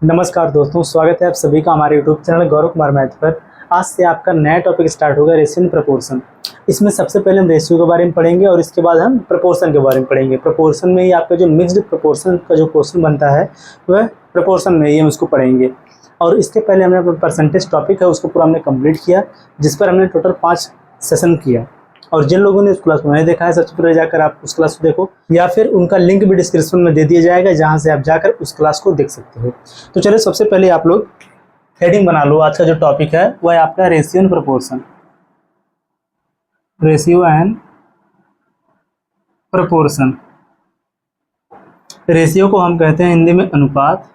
नमस्कार दोस्तों, स्वागत है आप सभी का हमारे YouTube channel Gaurav Kumar math पर। आज से आपका नया टॉपिक स्टार्ट होगा, रेशियो एंड प्रपोर्शन। इसमें सबसे पहले हम रेशियो के बारे में पढ़ेंगे और इसके बाद हम प्रपोर्शन के बारे में पढ़ेंगे। प्रपोर्शन में ही आपका जो मिक्स्ड प्रपोर्शन का जो क्वेश्चन बनता है वह प्रपोर्शन में ही हम उसको पढ़ेंगे। और इसके पहले हमने अपना परसेंटेज टॉपिक है उसको पूरा हमने कंप्लीट किया, जिस पर हमने टोटल 5 सेशन किया। और जिन लोगों ने उस क्लास को नहीं देखा है, सबसे पहले जाकर आप उस क्लास को देखो, या फिर उनका लिंक भी डिस्क्रिप्शन में दे दिया जाएगा, जहां से आप जाकर उस क्लास को देख सकते हो। तो चलिए सबसे पहले आप लोग हेडिंग बना लो। आज का जो टॉपिक है वह है आपका ratio and proportion. Ratio and proportion. Ratio को हम कहते हैं हिंदी में अनुपात,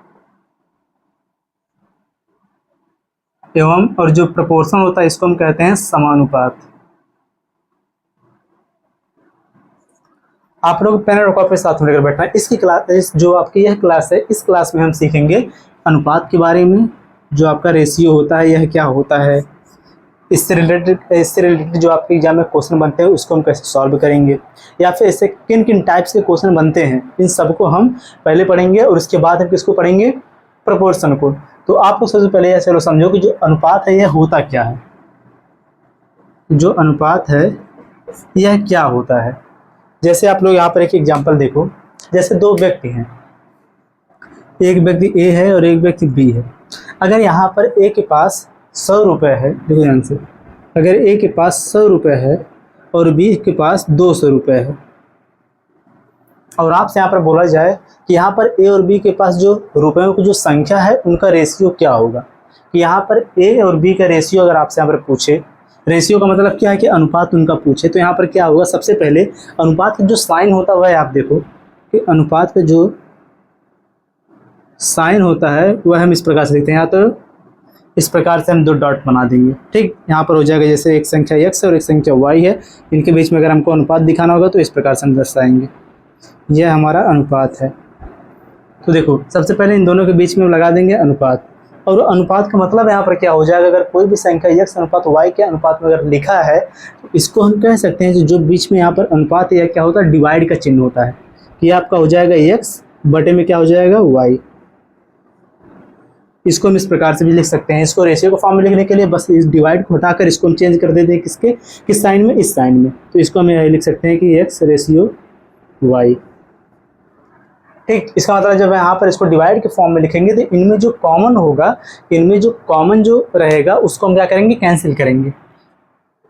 एवं और जो प्रपोर्शन होता है इसको हम कहते हैं समानुपात। आप लोग पेन और कॉपी साथ में लेकर बैठना है। इसकी क्लास, जो आपकी यह क्लास है, इस क्लास में हम सीखेंगे अनुपात के बारे में। जो आपका रेशियो होता है यह क्या होता है, इससे रिलेटेड जो आपके एग्जाम में क्वेश्चन बनते हैं उसको हम कैसे सॉल्व करेंगे, या फिर इससे किन किन टाइप्स के क्वेश्चन बनते हैं, इन सबको हम पहले पढ़ेंगे। और उसके बाद हम किसको पढ़ेंगे, प्रपोर्शन को। तो आपको सबसे पहले यह चलो समझो कि जो अनुपात है यह होता क्या है। जो अनुपात है यह क्या होता है। जैसे आप लोग यहाँ पर एक एग्जांपल देखो, जैसे दो व्यक्ति हैं, एक व्यक्ति ए है और एक व्यक्ति बी है। अगर यहाँ पर ए के पास 100 रुपये है, देखो ध्यान से, अगर ए के पास 100 रुपये है और बी के पास 200 रुपये है, और आपसे यहाँ पर बोला जाए कि यहाँ पर ए और बी के पास जो रुपयों की जो संख्या है उनका रेशियो क्या होगा। कि यहाँ पर ए और बी का रेशियो अगर आपसे यहाँ पर पूछे, रेशियो का मतलब क्या है कि अनुपात उनका पूछे, तो यहाँ पर क्या होगा, सबसे पहले अनुपात का जो साइन होता है वह आप देखो कि अनुपात का जो साइन होता है वह हम इस प्रकार से लिखते हैं। यहाँ तो इस प्रकार से हम 2 डॉट बना देंगे, ठीक। यहाँ पर हो जाएगा जैसे एक संख्या x है और एक संख्या y है, इनके बीच में अगर हमको अनुपात दिखाना होगा तो इस प्रकार से हम दर्शाएंगे, यह हमारा अनुपात है। तो देखो सबसे पहले इन दोनों के बीच में लगा देंगे अनुपात। और अनुपात का मतलब यहाँ पर क्या हो जाएगा, अगर कोई भी संख्या x अनुपात y के अनुपात में अगर लिखा है तो इसको हम कह सकते हैं जो बीच में यहाँ पर अनुपात है, यह क्या होता है, डिवाइड का चिन्ह होता है। कि आपका हो जाएगा x बटे में क्या हो जाएगा y। इसको हम इस प्रकार से भी लिख सकते हैं। इसको रेशियो को फॉर्म में लिखने के लिए बस इस डिवाइड को हटाकर इसको हम चेंज कर देते हैं किस साइन में, इस साइन में। तो इसको हम यही लिख सकते हैं कि x रेशियो y, ठीक। इसका मतलब जब यहाँ पर इसको डिवाइड के फॉर्म में लिखेंगे तो इनमें जो कॉमन होगा, इनमें जो कॉमन जो रहेगा उसको हम क्या करेंगे, कैंसिल करेंगे।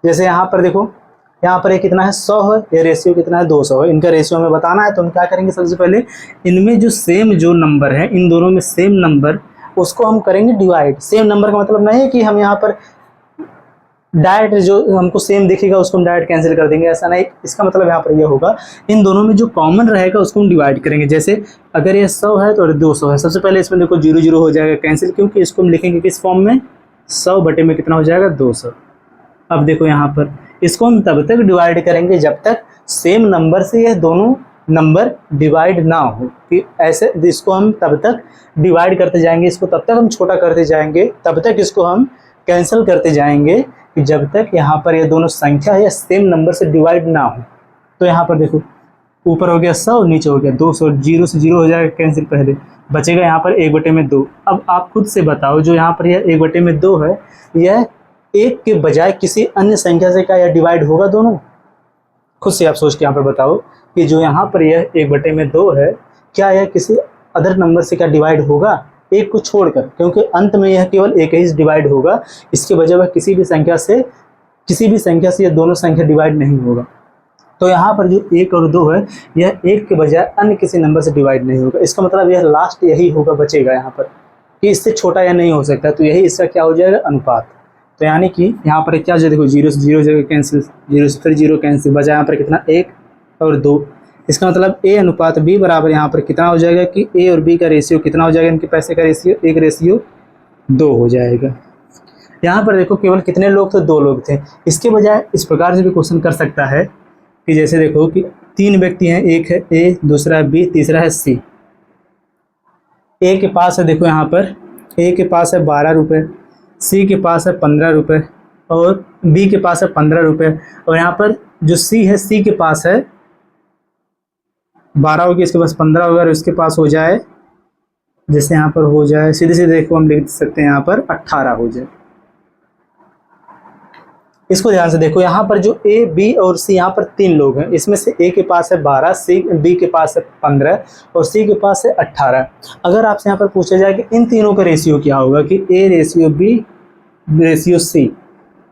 जैसे यहाँ पर देखो, यहाँ पर ये कितना है, 100 है, ये रेशियो कितना है, 200 है। इनका रेशियो हमें बताना है तो हम क्या करेंगे, सबसे पहले इनमें जो सेम जो नंबर है, इन दोनों में सेम नंबर, उसको हम करेंगे डिवाइड। सेम नंबर का मतलब नहीं है कि हम यहाँ पर डायरेक्ट जो हमको सेम दिखेगा उसको हम डायरेक्ट कैंसिल कर देंगे, ऐसा नहीं। इसका मतलब यहाँ पर यह होगा, इन दोनों में जो कॉमन रहेगा उसको हम डिवाइड करेंगे। जैसे अगर ये 100 है तो 200 है, सबसे पहले इसमें देखो 0 0 हो जाएगा कैंसिल, क्योंकि इसको हम लिखेंगे किस फॉर्म में, 100 बटे में कितना हो जाएगा, 200। अब देखो यहाँ पर इसको हम तब तक डिवाइड करेंगे जब तक सेम नंबर से यह दोनों नंबर डिवाइड ना हो। कि ऐसे इसको हम तब तक डिवाइड करते जाएंगे, इसको तब तक हम छोटा करते जाएंगे, तब तक इसको हम कैंसिल करते जाएंगे कि जब तक यहाँ पर ये दोनों संख्या या सेम नंबर से डिवाइड ना हो। तो यहाँ पर देखो ऊपर हो गया 100, नीचे हो गया 200, 0 से 0 हो जाएगा कैंसिल, पहले बचेगा यहाँ पर 1 बटे में 2। अब आप खुद से बताओ, जो यहाँ पर यह 1 बटे में 2 है, यह 1 के बजाय किसी अन्य संख्या से क्या यह डिवाइड होगा दोनों? खुद से आप सोच के यहाँ पर बताओ कि जो यहाँ पर यह 1 बटे में 2 है, क्या यह किसी अदर नंबर से क्या डिवाइड होगा, एक को छोड़कर, क्योंकि अंत में यह केवल एक ही डिवाइड होगा। इसके बजाय वह किसी भी संख्या से यह दोनों संख्या डिवाइड नहीं होगा। तो यहाँ पर जो 1 और 2 है, यह 1 के बजाय अन्य किसी नंबर से डिवाइड नहीं होगा। इसका मतलब यह लास्ट यही होगा, बचेगा यहाँ पर कि इससे छोटा या नहीं हो सकता। तो यही इसका क्या हो जाएगा, अनुपात। तो यानी कि यहाँ पर क्या जो देखो 0 से 0 जगह कैंसिल, 0 से फिर 0 कैंसिल, बचा यहाँ पर कितना, 1 और 2। इसका मतलब A अनुपात B बराबर यहाँ पर कितना हो जाएगा कि A और B का रेशियो कितना हो जाएगा, इनके पैसे का रेशियो 1 रेशियो 2 हो जाएगा। यहाँ पर देखो केवल कितने लोग थे, 2 लोग थे। इसके बजाय इस प्रकार से भी क्वेश्चन कर सकता है कि जैसे देखो कि 3 व्यक्ति हैं, एक है A, दूसरा है B, तीसरा है C। A के पास है, देखो यहाँ पर A के पास है 12 रुपये, C के पास है 15 रुपये और B के पास है 15 रुपये। और यहाँ पर जो C है, C के पास है 12 होगी, इसके पास 15 होगा और इसके पास हो जाए जैसे यहाँ पर हो जाए सीधे सीधे, देखो हम लिख सकते हैं यहाँ पर 18 हो जाए। इसको ध्यान से देखो, यहाँ पर जो ए बी और सी, यहाँ पर 3 लोग हैं, इसमें से ए के पास है 12, सी बी के पास है 15 और सी के पास है 18। अगर आपसे यहाँ पर पूछा जाए कि इन तीनों का रेशियो क्या होगा, कि A ratio B ratio C,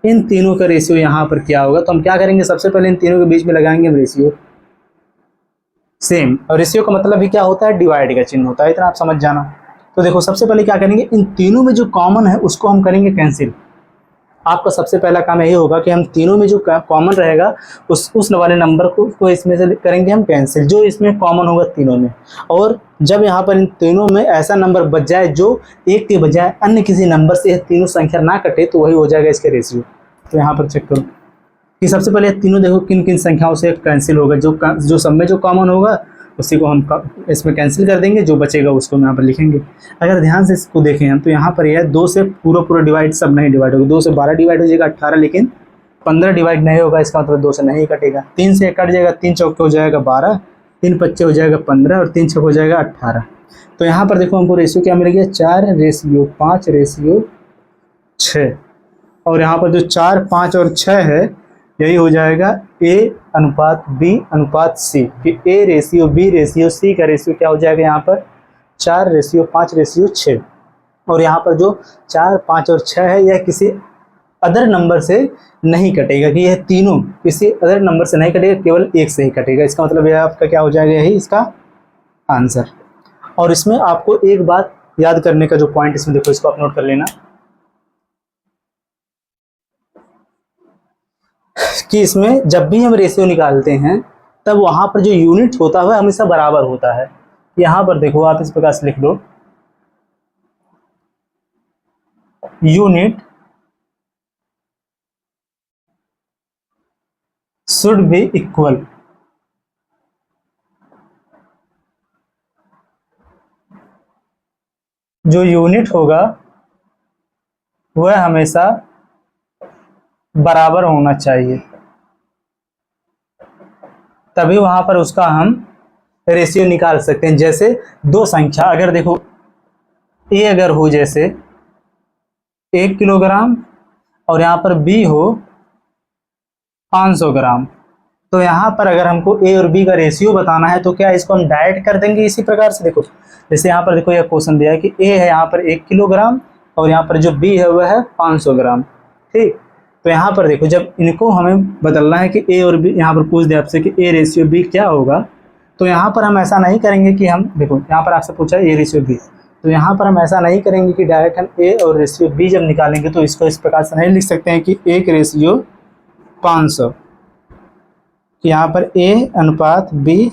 इन तीनों का रेशियो यहाँ पर क्या होगा, तो हम क्या करेंगे, सबसे पहले इन तीनों के बीच में लगाएंगे हम रेशियो सेम। और रेशियो का मतलब भी क्या होता है, डिवाइड का चिन्ह होता है, इतना आप समझ जाना। तो देखो सबसे पहले क्या करेंगे, इन तीनों में जो कॉमन है उसको हम करेंगे कैंसिल। आपका सबसे पहला काम यही होगा कि हम तीनों में जो कॉमन रहेगा उस वाले नंबर को इसमें से करेंगे हम कैंसिल, जो इसमें कॉमन होगा तीनों में। और जब यहाँ पर इन तीनों में ऐसा नंबर बच जाए जो एक के बजाय अन्य किसी नंबर से तीनों संख्या ना कटे, तो वही हो जाएगा इसके रेशियो। तो यहाँ पर चेक करो कि सबसे पहले तीनों देखो किन किन संख्याओं से कैंसिल होगा, जो सब में जो कॉमन होगा उसी को हम इसमें कैंसिल कर देंगे, जो बचेगा उसको हम यहाँ पर लिखेंगे। अगर ध्यान से इसको देखें हम, तो यहाँ पर यह 2 से पूरा डिवाइड सब नहीं डिवाइड होगा, 2 से 12 डिवाइड हो जाएगा 18, लेकिन 15 डिवाइड नहीं होगा, इसका मतलब 2 से नहीं कटेगा। 3 से कट जाएगा, 3 चौके हो जाएगा 12, 3 पच्चे हो जाएगा 15 और 3 छक हो जाएगा 18। तो यहाँ पर देखो हमको रेशियो क्या मिल गया, 4:5:6। और यहाँ पर जो 4, 5 और 6 है, यही हो जाएगा A/B/C, कि A/B/C का रेशियो क्या हो जाएगा यहाँ पर 4:5:6। और यहाँ पर जो 4, 5 और 6 है, यह किसी अदर नंबर से नहीं कटेगा, कि यह तीनों किसी अदर नंबर से नहीं कटेगा, केवल एक से ही कटेगा। इसका मतलब यह आपका क्या हो जाएगा, यही इसका आंसर। और इसमें आपको एक बात याद करने का जो पॉइंट इसमें देखो, इसको आप नोट कर लेना कि इसमें जब भी हम रेशियो निकालते हैं तब वहां पर जो यूनिट होता है हमेशा बराबर होता है। यहां पर देखो आप इस प्रकार से लिख दो, यूनिट शुड बी इक्वल। जो यूनिट होगा वह हमेशा बराबर होना चाहिए, तभी वहां पर उसका हम रेशियो निकाल सकते हैं। जैसे दो संख्या अगर देखो, ए अगर हो जैसे 1 किलोग्राम और यहाँ पर बी हो 500 ग्राम, तो यहाँ पर अगर हमको ए और बी का रेशियो बताना है तो क्या इसको हम डायरेक्ट कर देंगे इसी प्रकार से। देखो जैसे यहाँ पर देखो, यह क्वेश्चन दिया है कि ए है यहाँ पर 1 किलोग्राम और यहाँ पर जो बी है वह है 500 ग्राम, ठीक। तो यहाँ पर देखो जब इनको हमें बदलना है कि ए और बी, यहाँ पर पूछ दिया आपसे कि ए रेशियो बी क्या होगा, तो यहाँ पर हम ऐसा नहीं करेंगे कि हम देखो यहाँ पर आपसे पूछा है ए रेशियो बी, तो यहाँ पर हम ऐसा नहीं करेंगे कि डायरेक्ट हम ए और रेशियो बी जब निकालेंगे तो इसको इस प्रकार से नहीं लिख सकते हैं कि 1:500, कि यहाँ पर A/B।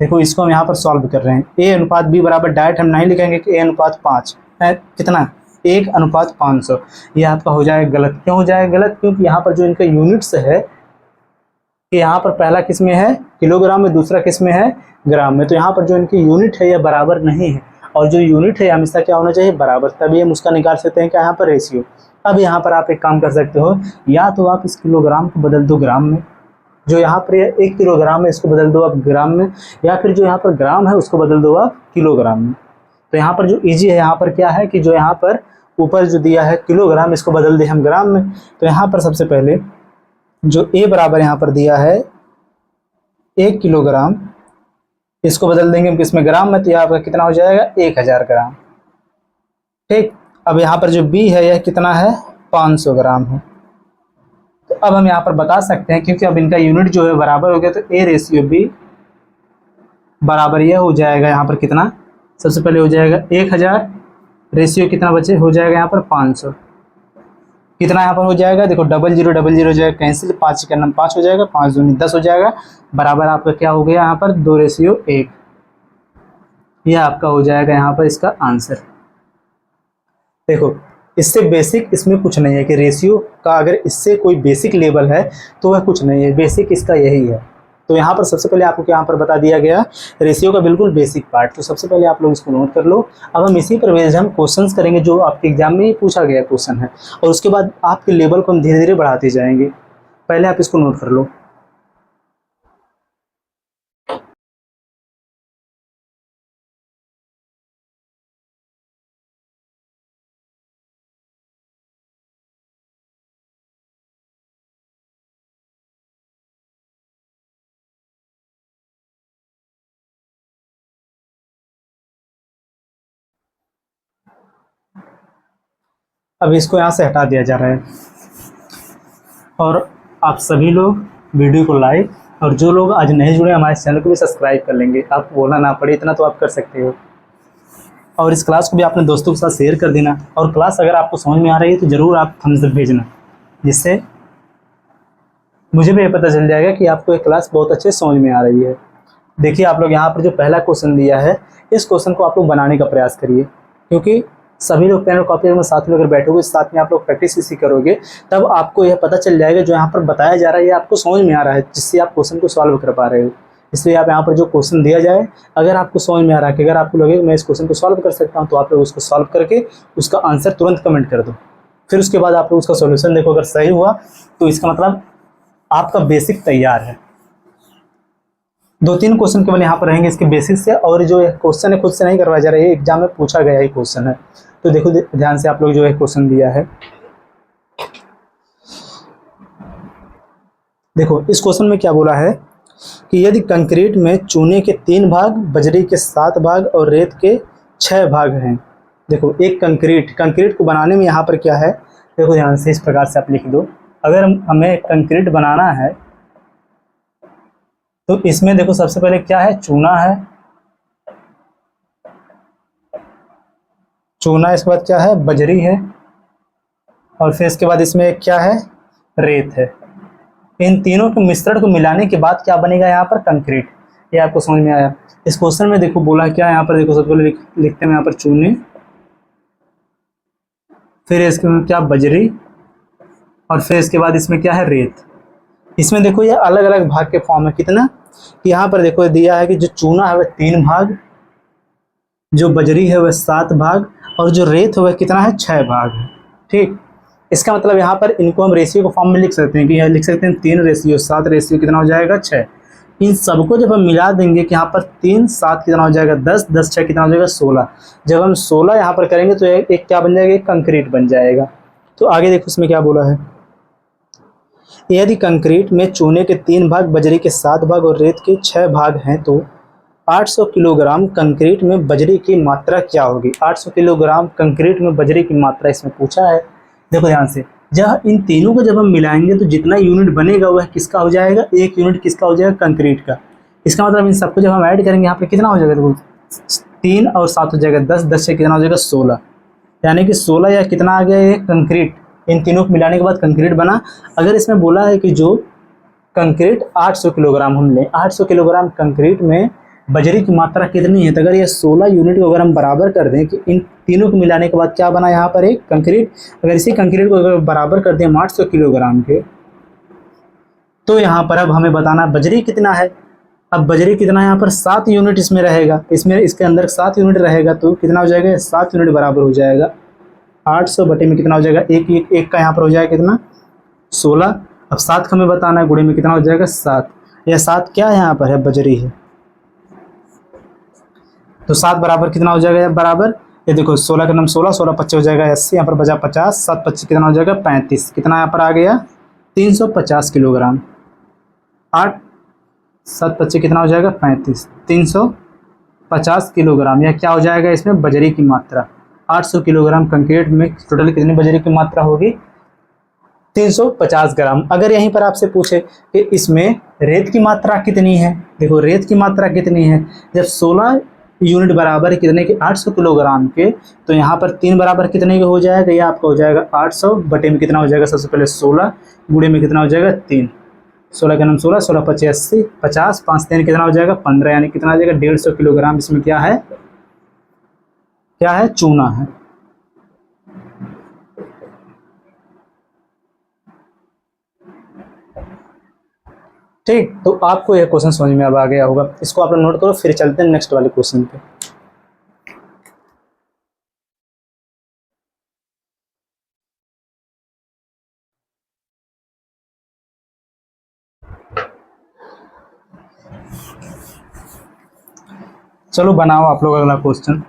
देखो इसको हम यहाँ पर सॉल्व कर रहे हैं, A/B बराबर डायरेक्ट हम नहीं लिखेंगे कि A/5 है कितना 1:500। ये आपका हो जाएगा गलत। क्यों हो जाएगा गलत, क्योंकि यहाँ पर जो इनका यूनिट्स है कि यहाँ पर पहला किस में है किलोग्राम में, दूसरा किस में है ग्राम में, तो यहाँ पर जो इनकी यूनिट है यह बराबर नहीं है। और जो यूनिट है हमेशा क्या होना चाहिए, बराबर, तभी हम उसका निकाल सकते हैं क्या यहाँ पर रेशियो। अब यहाँ पर आप एक काम कर सकते हो, या तो आप इस किलोग्राम को बदल दो ग्राम में, जो यहाँ पर 1 किलोग्राम है इसको बदल दो आप ग्राम में, या फिर जो यहाँ पर ग्राम है उसको बदल दो आप किलोग्राम में। तो यहाँ पर जो इजी है यहाँ पर क्या है कि जो यहाँ पर ऊपर जो दिया है किलोग्राम, इसको बदल दे हम ग्राम में। तो यहाँ पर सबसे पहले जो ए बराबर यहाँ पर दिया है 1 किलोग्राम, इसको बदल देंगे हम किसमें, ग्राम में, तो यहाँ पर कितना हो जाएगा 1000 ग्राम, ठीक। अब यहाँ पर जो बी है यह कितना है 500 ग्राम है। तो अब हम यहाँ पर बता सकते हैं क्योंकि अब इनका यूनिट जो है बराबर हो गया, तो A/B बराबर यह हो जाएगा यहाँ पर कितना, सबसे पहले हो जाएगा 1000, रेशियो कितना बचे हो जाएगा यहाँ पर 500, कितना यहाँ पर हो जाएगा देखो 0000 हो जाएगा कैंसिल, 5 का नाम 5 हो जाएगा, 5 दूनी 10 हो जाएगा, बराबर आपका क्या हो गया यहाँ पर 2:1। यह आपका हो जाएगा यहाँ पर इसका आंसर। देखो इससे बेसिक इसमें कुछ नहीं है कि रेशियो का अगर इससे कोई बेसिक लेवल है तो वह कुछ नहीं है, बेसिक इसका यही है। तो यहाँ पर सबसे पहले आपको यहाँ पर बता दिया गया रेशियो का बिल्कुल बेसिक पार्ट, तो सबसे पहले आप लोग इसको नोट कर लो। अब हम इसी पर बेस्ड हम क्वेश्चंस करेंगे जो आपके एग्जाम में ही पूछा गया क्वेश्चन है, और उसके बाद आपके लेवल को हम धीरे धीरे बढ़ाते जाएंगे। पहले आप इसको नोट कर लो। अब इसको यहाँ से हटा दिया जा रहा है। और आप सभी लोग वीडियो को लाइक, और जो लोग आज नहीं जुड़े हमारे चैनल को भी सब्सक्राइब कर लेंगे। आपको बोलना ना पड़े, इतना तो आप कर सकते हो। और इस क्लास को भी अपने दोस्तों के साथ शेयर कर देना। और क्लास अगर आपको समझ में आ रही है तो ज़रूर आप थम्स अप भेजना, जिससे मुझे भी ये पता चल जाएगा कि आपको ये क्लास बहुत अच्छे से समझ में आ रही है। देखिए आप लोग यहाँ पर जो पहला क्वेश्चन दिया है, इस क्वेश्चन को आप लोग बनाने का प्रयास करिए, क्योंकि सभी लोग पेन और कॉपी में साथ में अगर बैठोगे, साथ में आप लोग प्रैक्टिस इसी करोगे, तब आपको यह पता चल जाएगा जो यहाँ पर बताया जा रहा है ये आपको समझ में आ रहा है, जिससे आप क्वेश्चन को सॉल्व कर पा रहे हो। इसलिए आप यहाँ पर जो क्वेश्चन दिया जाए, अगर आपको समझ में आ रहा है कि अगर आपको लगे मैं इस क्वेश्चन को सॉल्व कर सकता हूँ, तो आप लोग उसको सॉल्व करके उसका आंसर तुरंत कमेंट कर दो। फिर उसके बाद आप लोग उसका सोल्यूशन देखो, अगर सही हुआ तो इसका मतलब आपका बेसिक तैयार है। 2-3 क्वेश्चन केवल यहाँ पर रहेंगे इसके बेसिक से, और जो क्वेश्चन है खुद से नहीं करवाया जा रहा है, एग्जाम में पूछा गया ही क्वेश्चन है। तो देखो ध्यान से आप लोग जो है क्वेश्चन दिया है, देखो इस क्वेश्चन में क्या बोला है कि यदि कंक्रीट में चूने के 3 भाग, बजरी के 7 भाग और रेत के 6 भाग हैं। देखो एक कंक्रीट को बनाने में यहाँ पर क्या है, देखो ध्यान से इस प्रकार से आप लिख दो। अगर हमें कंक्रीट बनाना है तो इसमें देखो सबसे पहले क्या है, चूना है, चूना, इसके बाद क्या है, बजरी है, और फिर इसके बाद इसमें क्या है, रेत है। इन तीनों के मिश्रण को मिलाने के बाद क्या बनेगा यहाँ पर, कंक्रीट। ये आपको समझ में आया। इस क्वेश्चन में देखो बोला क्या है यहाँ पर, देखो सबसे पहले लिखते हैं यहाँ पर चूने, फिर इसके क्या, बजरी, और फिर इसके बाद इसमें क्या है, रेत। इसमें देखो ये अलग अलग भाग के फॉर्म है। कितना, यहाँ पर देखो दिया है कि जो चूना है वह 3 भाग, जो बजरी है वह 7 भाग, और जो रेत है वह कितना है, 6 भाग है। ठीक, इसका मतलब यहाँ पर इनको हम रेशियो के फॉर्म में लिख सकते हैं कि यह लिख सकते हैं 3 रेशियो 7 रेशियो कितना हो जाएगा, 6। इन सबको जब हम मिला देंगे कि यहाँ पर 3 7 कितना हो जाएगा, 10 10 6 कितना हो जाएगा, 16। जब हम 16 यहाँ पर करेंगे तो एक क्या बन जाएगा, एक कंक्रीट बन जाएगा। तो आगे देखो इसमें क्या बोला है, यदि कंक्रीट में चूने के 3 भाग, बजरी के 7 भाग और रेत के 6 भाग हैं, तो 800 किलोग्राम कंक्रीट में बजरी की मात्रा क्या होगी। 800 किलोग्राम कंक्रीट में बजरी की मात्रा इसमें पूछा है। देखो ध्यान से, जब इन तीनों को जब हम मिलाएंगे तो जितना यूनिट बनेगा वह किसका हो जाएगा, 1 यूनिट किसका हो जाएगा, कंक्रीट का। इसका मतलब इन सबको जब हम ऐड करेंगे यहाँ पे कितना हो जाएगा, देखो 3 और 7 हो जाएगा 10, 10 से कितना हो जाएगा, 16। यानी कि 16 या कितना आ गया, ये कंक्रीट। इन तीनों को मिलाने के बाद कंक्रीट बना। अगर इसमें बोला है कि जो कंक्रीट 800 किलोग्राम हम लें, 800 किलोग्राम कंक्रीट में बजरी की मात्रा कितनी है, तो अगर ये 16 यूनिट को अगर हम बराबर कर दें कि इन तीनों को मिलाने के बाद क्या बना यहाँ पर, एक कंक्रीट। अगर इसी कंक्रीट को अगर बराबर कर दें 800 किलोग्राम के, तो यहाँ पर अब हमें बताना बजरी कितना है। अब बजरी कितना यहाँ पर, 7 यूनिट इसमें रहेगा, इसमें इसके अंदर 7 यूनिट रहेगा, तो कितना हो जाएगा, 7 यूनिट बराबर हो जाएगा 800 बटे में कितना हो जाएगा, एक का यहाँ पर हो जाएगा कितना, 16। अब 7 का हमें बताना है, गुणे में कितना हो जाएगा, 7। यह 7 क्या है यहाँ पर है, बजरी है। तो 7 बराबर कितना हो जाएगा, बराबर ये देखो 16 का नाम 16, 16 25 हो जाएगा 80, यहाँ पर बचा 50, 7 25 कितना हो जाएगा, 35। कितना यहाँ पर आ गया, 350 किलोग्राम। 8 7 25 कितना हो जाएगा, 35, 350 किलोग्राम। यह क्या हो जाएगा, इसमें बजरी की मात्रा। 800 किलोग्राम कंक्रीट में टोटल कितनी बजरी की मात्रा होगी, 350 ग्राम। अगर यहीं पर आपसे पूछे कि इसमें रेत की मात्रा कितनी है, देखो रेत की मात्रा कितनी है, जब 16 यूनिट बराबर कितने के, 800 किलोग्राम के, तो यहाँ पर 3 बराबर कितने के हो जाएगा, ये आपका हो जाएगा 800 बटे में कितना हो जाएगा, सबसे पहले 16 गुणे में कितना हो जाएगा, 3। 16 का नाम 16, 16 25 80, 50, 5 3 कितना हो जाएगा, 15। यानी कितना आ जाएगा, 150 किलोग्राम इसमें क्या है, चूना है। ठीक, तो आपको यह क्वेश्चन समझ में अब आ गया होगा। इसको आप लोग नोट करो, फिर चलते हैं नेक्स्ट वाले क्वेश्चन पे। चलो बनाओ आप लोग अगला क्वेश्चन।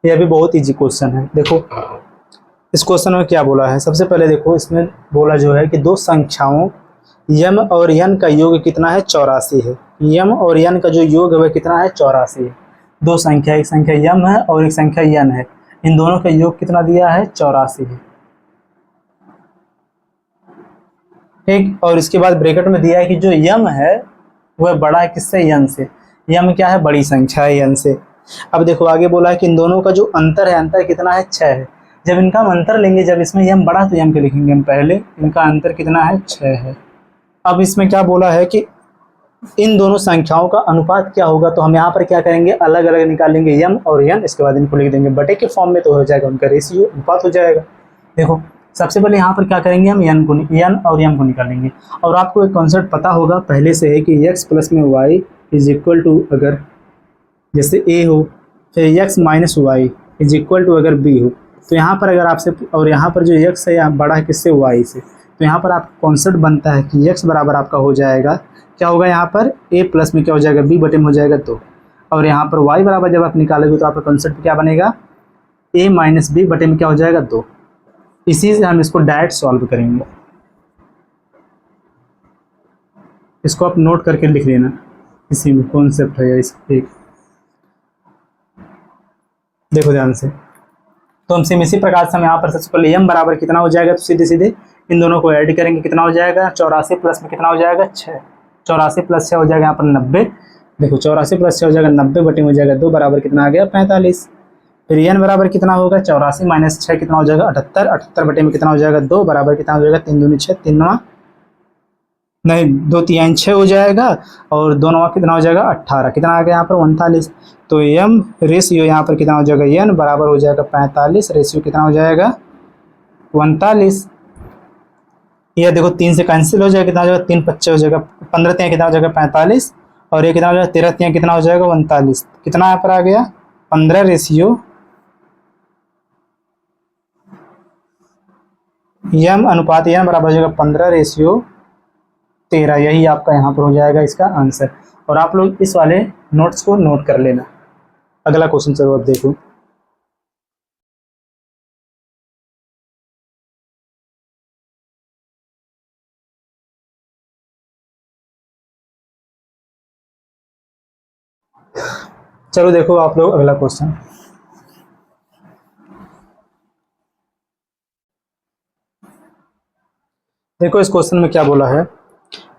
यह भी बहुत इजी क्वेश्चन है। देखो इस क्वेश्चन में क्या बोला है, सबसे पहले देखो इसमें बोला जो है कि दो संख्याओं यम और यन का योग कितना है, 84 है। यम और यन का जो योग है वह कितना है, 84 है। दो संख्या, एक संख्या यम है और एक संख्या यन है। इन दोनों का योग कितना दिया है, 84 है। ठीक, और इसके बाद ब्रैकेट में दिया है कि जो यम है वह बड़ा है किससे, यन से। यम क्या है, बड़ी संख्या है यन से। अब देखो आगे बोला है कि इन दोनों का जो अंतर है, अंतर कितना है, 6 है। जब इनका हम अंतर लेंगे, जब इसमें यम बड़ा तो यम के लिखेंगे हम पहले, इनका अंतर कितना है, 6 है। अब इसमें क्या बोला है कि इन दोनों संख्याओं का अनुपात क्या होगा, तो हम यहाँ पर क्या करेंगे, अलग अलग निकालेंगे यम और यन, इसके बाद इनको लिख देंगे बटे के फॉर्म में, तो हो जाएगा उनका रेशियो, अनुपात हो जाएगा। देखो सबसे पहले यहाँ पर क्या करेंगे, हम यन और यम को निकालेंगे। और आपको एक कॉन्सेप्ट पता होगा पहले से है कि x प्लस में y इज इक्वल टू, अगर जैसे a हो, फिर x minus y is equal to अगर b हो, तो यहाँ पर अगर आपसे, और यहाँ पर जो x है यहाँ बड़ा है किससे, y से, तो यहाँ पर आपका कॉन्सेप्ट बनता है कि x बराबर आपका हो जाएगा, क्या होगा यहाँ पर a प्लस में क्या हो जाएगा, b बटे में हो जाएगा 2, और यहाँ पर y बराबर जब आप निकालोगे तो आपका कॉन्सेप्ट क्या बनेगा, a माइनस b बटे में क्या हो जाएगा, 2। इसी से हम इसको डायरेक्ट सॉल्व करेंगे। इसको आप नोट करके लिख लेना, इसी में कॉन्सेप्ट है इस एक, देखो ध्यान से। तो हम सेम इसी प्रकार से हम यहाँ पर सबसे पहले यम बराबर कितना हो जाएगा, तो सीधे सीधे इन दोनों को ऐड करेंगे, कितना हो जाएगा, 84 प्लस में कितना हो जाएगा, 6। 84 प्लस 6 हो जाएगा यहाँ पर 90। देखो 84 प्लस 6 हो जाएगा 90 बटे में हो जाएगा 2, बराबर कितना आ गया, 45। फिर एन बराबर कितना होगा, 84 माइनस 6 कितना हो जाएगा, 78। 78 बटे में कितना हो जाएगा, 2, बराबर कितना हो जाएगा, 3 दूनी 6, 3 नवा नहीं 2 3 6 हो जाएगा, और 2 नवा कितना हो जाएगा, 18। कितना आ गया यहाँ पर, 39। तो यम रेशियो यहाँ पर कितना हो जाएगा, एन बराबर हो जाएगा 45, रेशियो कितना हो जाएगा, 39। यह देखो 3 से कैंसिल हो जाएगा, कितना हो जाएगा, 3 25 हो जाएगा, 15 3 कितना हो जाएगा, 45, और ये कितना हो जाएगा, 13 3 कितना हो जाएगा, 39। कितना यहाँ पर आ गया, 15 रेशियो यम अनुपात एन बराबर हो जाएगा 15 रेशियो 13। यही आपका यहाँ पर हो जाएगा इसका आंसर। और आप लोग इस वाले नोट्स को नोट कर लेना। अगला क्वेश्चन चलो अब देखो। चलो देखो आप लोग अगला क्वेश्चन। देखो इस क्वेश्चन में क्या बोला है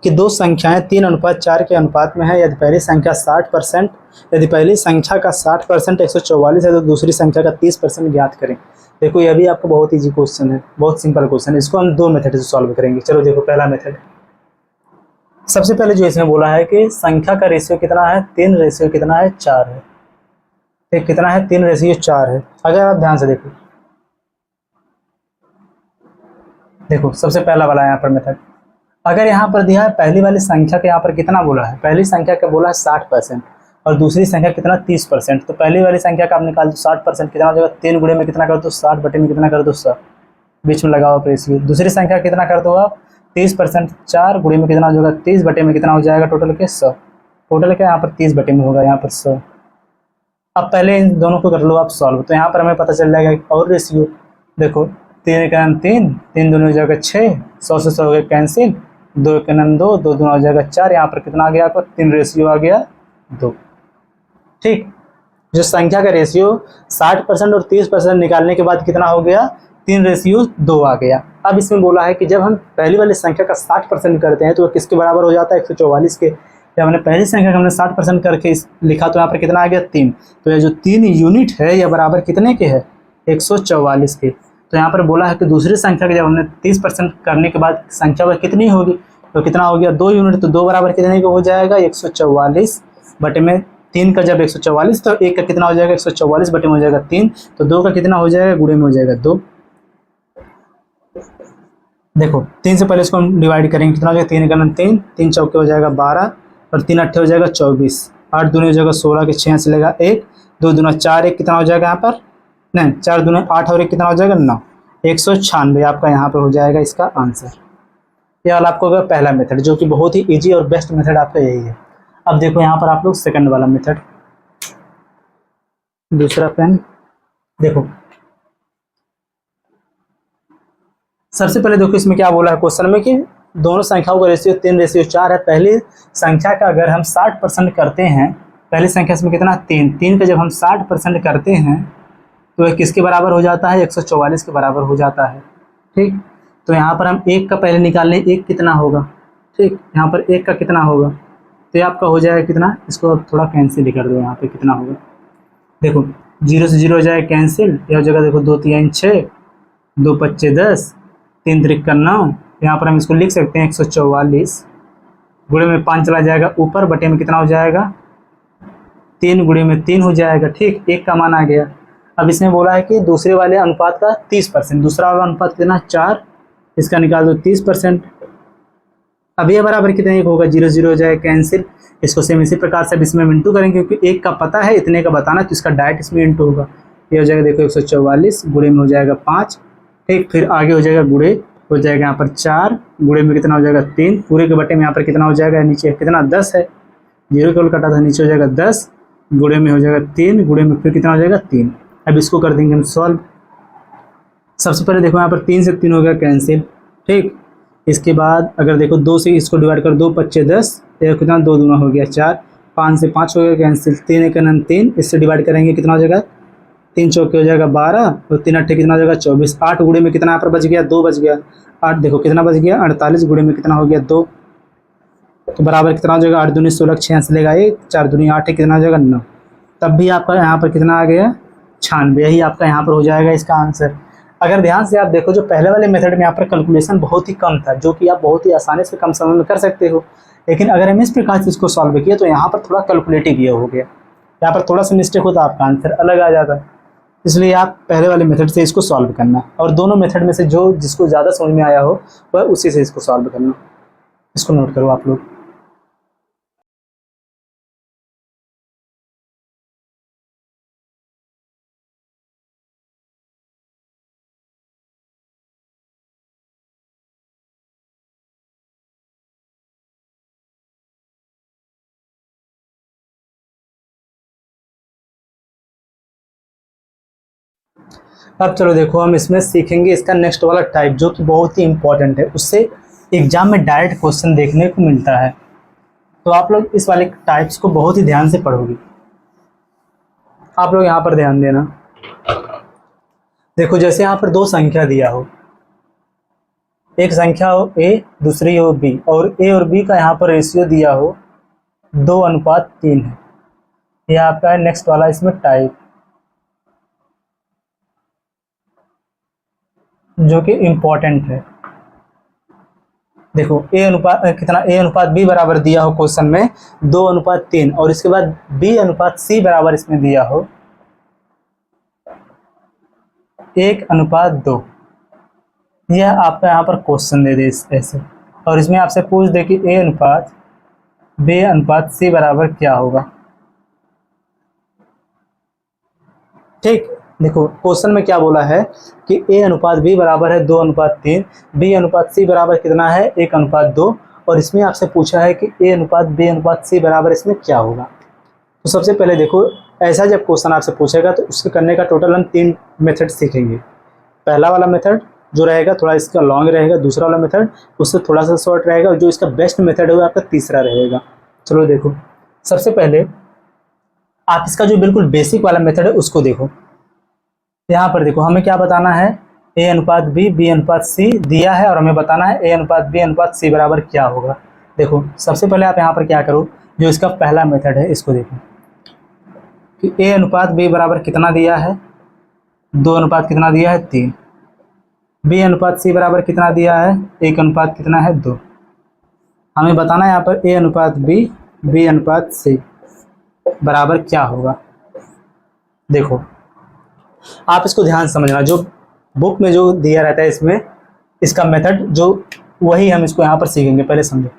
कि दो संख्याएं 3:4 के अनुपात में है, यदि पहली संख्या 60%, यदि पहली संख्या का 60% 144 है तो दूसरी संख्या का 30% ज्ञात करें। देखो यह भी आपको बहुत इजी क्वेश्चन है, बहुत सिंपल क्वेश्चन है। इसको हम दो मेथड से सॉल्व करेंगे। चलो देखो पहला मेथड, सबसे पहले जो इसमें बोला है कि संख्या का रेशियो कितना है, 3 रेशियो कितना है, 4 है। ठीक, कितना है, 3 रेशियो 4 है। अगर आप ध्यान से देखो, देखो सबसे पहला वाला यहाँ पर मेथड, अगर यहाँ पर दिया है पहली वाली संख्या के यहाँ पर कितना बोला है, पहली संख्या का बोला है 60% और दूसरी संख्या कितना 30%। तो पहली वाली संख्या का आप निकाल दो 60%, कितना हो जाएगा, 3 गुणे में कितना कर दो, 60 बटे में कितना कर दो, 100, बीच में लगाओ रेशियो। दूसरी संख्या कितना कर दो आप, 30%, 4 गुणे में कितना हो जाएगा, 30 बटे में कितना हो जाएगा, टोटल के 100। टोटल क्या यहाँ पर 30 बटे में होगा, यहाँ पर 100। अब पहले इन दोनों को कर लो आप सॉल्व, तो यहाँ पर हमें पता चल जाएगा और रेशियो। देखो 3 का नाम 3, 3 दूनी हो जाएगा 6, 100 से 100 हो गया कैंसिल, 2 का नाम 2, 2 दूना हो जाएगा 4। यहाँ पर कितना आ गया आपका, 3 रेशियो आ गया 2। ठीक, जो संख्या का रेशियो 60% और 30% निकालने के बाद कितना हो गया, 3 रेशियो 2 आ गया। अब इसमें बोला है कि जब हम पहली वाली संख्या का 60% करते हैं तो वह किसके बराबर हो जाता है, 144 के। जब हमने पहली संख्या का हमने 60% करके लिखा तो यहाँ पर कितना आ गया, 3। तो ये जो 3 यूनिट है यह बराबर कितने के है, 144 के। तो यहाँ पर बोला है कि दूसरी संख्या के जब हमने 30% करने के बाद संख्या वह कितनी होगी, तो कितना हो गया, 2 यूनिट। तो 2 बराबर कितने का हो जाएगा, 144 बटे में 3 का जब 144, तो 1 का कितना हो जाएगा, 144 बटे में हो जाएगा 3। तो 2 का कितना हो जाएगा, गुणे में हो जाएगा 2। देखो 3 से पहले इसको हम डिवाइड करेंगे, कितना हो जाएगा, 3 का नाम 3, 3 चौके हो जाएगा 12 और 3 अट्ठे हो जाएगा 24, 8 दूनी हो जाएगा 16 के 6 से लेगा 1, 2 दूना 4, 1 कितना हो जाएगा यहाँ पर, नहीं 4 दूना 8 और 1 कितना हो जाएगा 9, 196 आपका यहाँ पर हो जाएगा इसका आंसर। यह वाला आपको होगा पहला मेथड, जो कि बहुत ही इजी और बेस्ट मेथड आपका यही है। अब देखो यहाँ पर आप लोग सेकंड वाला मेथड, दूसरा पेन। देखो सबसे पहले देखो इसमें क्या बोला है क्वेश्चन में कि दोनों संख्याओं का रेशियो 3 रेशियो 4 है। पहली संख्या का अगर हम 60% करते हैं, पहली संख्या इसमें कितना 3, 3 का जब हम 60% करते हैं तो वह किसके बराबर हो जाता है, 144 के बराबर हो जाता है। ठीक, तो यहाँ पर हम 1 का पहले निकाल लें, 1 कितना होगा। ठीक, यहाँ पर 1 का कितना होगा, तो ये आपका हो जाएगा कितना, इसको अब थोड़ा कैंसिल कर दो, यहाँ पे कितना होगा देखो, 0 से 0 हो जाएगा कैंसिल, यह जगह देखो 2 3 6, 2 5 10, 3 3 9, यहाँ पर हम इसको लिख सकते हैं 144, गुणे में 5 चला जाएगा ऊपर, बटे में कितना हो जाएगा 3, गुणे में 3 हो जाएगा। ठीक, 1 का मान आ गया। अब इसने बोला है कि दूसरे वाले अनुपात का 30%, दूसरा वाला अनुपात कितना 4, इसका निकाल दो 30%। अब ये बराबर कितने होगा, 0 0 हो जाएगा कैंसिल, इसको सेम इसी प्रकार से अब इसमें इंटू करेंगे, क्योंकि 1 का पता है, इतने का बताना, तो इसका डायरेक्ट इसमें इंटू होगा। ये हो जाएगा देखो 144, गुणे में हो जाएगा 5। ठीक, फिर आगे हो जाएगा गुणे, हो जाएगा यहाँ पर 4, गुणे में कितना हो जाएगा 3, पूरे के बटे में यहाँ पर कितना हो जाएगा, नीचे कितना 10 है, 0 केवल कटा था, नीचे हो जाएगा 10, गुणे में हो जाएगा 3, गुणे में फिर कितना हो जाएगा 3। अब इसको कर देंगे हम सॉल्व। सबसे पहले देखो यहाँ पर 3 से 3 हो गया कैंसिल। ठीक, इसके बाद अगर देखो 2 से इसको डिवाइड कर, 2 5 10, कितना 2 दूना हो गया 4, 5 से 5 हो गया कैंसिल, 3 1 9 3, इससे डिवाइड करेंगे कितना हो जाएगा, 3 चौके हो जाएगा 12, और 3 8 कितना हो जाएगा 24, 8 गुणे में कितना यहाँ पर बच गया, 2 बच गया, 8 देखो कितना बच गया 48, गुणे में कितना हो गया 2, तो बराबर कितना हो जाएगा 8 दूनी 16, 6 से लेगा 1, 4 दूनी 8, कितना हो जाएगा 9। तब भी आपका यहाँ पर कितना आ गया 96, यही आपका यहाँ पर हो जाएगा इसका आंसर। अगर ध्यान से आप देखो, जो पहले वाले मेथड में यहाँ पर कैलकुलेशन बहुत ही कम था, जो कि आप बहुत ही आसानी से कम समय में कर सकते हो, लेकिन अगर हम इस प्रकार से इसको सॉल्व किया तो यहाँ पर थोड़ा कैलकुलेटिव ये हो गया, यहाँ पर थोड़ा सा मिस्टेक होता आपका आंसर अलग आ जाता। इसलिए आप पहले वाले मेथड से इसको सॉल्व करना, और दोनों मेथड में से जो जिसको ज़्यादा समझ में आया हो वह उसी से इसको सॉल्व करना। इसको नोट करो आप लोग। अब चलो देखो, हम इसमें सीखेंगे इसका नेक्स्ट वाला टाइप, जो कि बहुत ही इंपॉर्टेंट है, उससे एग्जाम में डायरेक्ट क्वेश्चन देखने को मिलता है। तो आप लोग इस वाले टाइप्स को बहुत ही ध्यान से पढ़ोगे। आप लोग यहाँ पर ध्यान देना। देखो, जैसे यहाँ पर 2 संख्या दिया हो, एक संख्या हो a, दूसरी हो b, और a और b का यहाँ पर रेशियो दिया हो 2:3 है। यह आपका है नेक्स्ट वाला इसमें टाइप, जो कि इम्पोर्टेंट है। देखो, a अनुपात कितना, a अनुपात b बराबर दिया हो क्वेश्चन में 2:3, और इसके बाद b अनुपात c बराबर इसमें दिया हो 1:2। यह आपका यहाँ पर क्वेश्चन दे दे ऐसे, और इसमें आपसे पूछ दे कि a अनुपात b अनुपात c बराबर क्या होगा। ठीक, देखो क्वेश्चन में क्या बोला है कि a अनुपात b बराबर है 2:3, b अनुपात c बराबर कितना है 1:2, और इसमें आपसे पूछा है कि a अनुपात b अनुपात c बराबर इसमें क्या होगा। तो सबसे पहले देखो, ऐसा जब क्वेश्चन आपसे पूछेगा तो उसके करने का टोटल हम 3 मेथड सीखेंगे। पहला वाला मेथड जो रहेगा थोड़ा इसका लॉन्ग रहेगा, दूसरा वाला मेथड उससे थोड़ा सा शॉर्ट रहेगा, और जो इसका बेस्ट मेथड होगा आपका तीसरा रहेगा। चलो देखो, सबसे पहले आप इसका जो बिल्कुल बेसिक वाला मेथड है उसको देखो। यहाँ पर देखो, हमें क्या बताना है, a अनुपात b, b अनुपात c दिया है, और हमें बताना है a अनुपात b अनुपात c बराबर क्या होगा। देखो, सबसे पहले आप यहाँ पर क्या करो, जो इसका पहला मेथड है इसको देखो कि a अनुपात b बराबर कितना दिया है 2 अनुपात कितना दिया है 3, b अनुपात c बराबर कितना दिया है 1 अनुपात कितना है 2। हमें बताना है यहाँ पर a अनुपात b, b अनुपात c बराबर क्या होगा। देखो, आप इसको ध्यान समझना, जो बुक में जो दिया रहता है इसमें इसका मेथड जो, वही हम इसको यहाँ पर सीखेंगे। पहले समझो,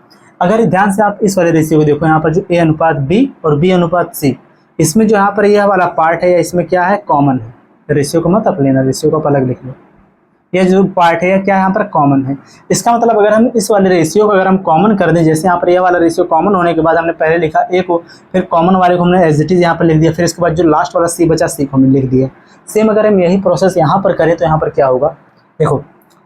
अगर ध्यान से आप इस वाले रेशियो को देखो, यहाँ पर जो a अनुपात b और b अनुपात c, इसमें जो यहाँ पर यह वाला पार्ट है, इसमें क्या है कॉमन है। रेशियो को मत आप लेना, रेशियो को आप अलग लिख लो। यह जो पार्ट है क्या यहाँ पर कॉमन है। इसका मतलब अगर हम इस वाले रेशियो को अगर हम कॉमन कर दें, जैसे यहाँ पर यह वाला रेशियो कॉमन होने के बाद हमने पहले लिखा a को, फिर कॉमन वाले को हमने एज इट इज यहाँ पर लिख दिया, फिर इसके बाद जो लास्ट वाला c बचा c को हमने लिख दिया। सेम अगर हम यही प्रोसेस यहाँ पर करें तो यहाँ पर क्या होगा। देखो,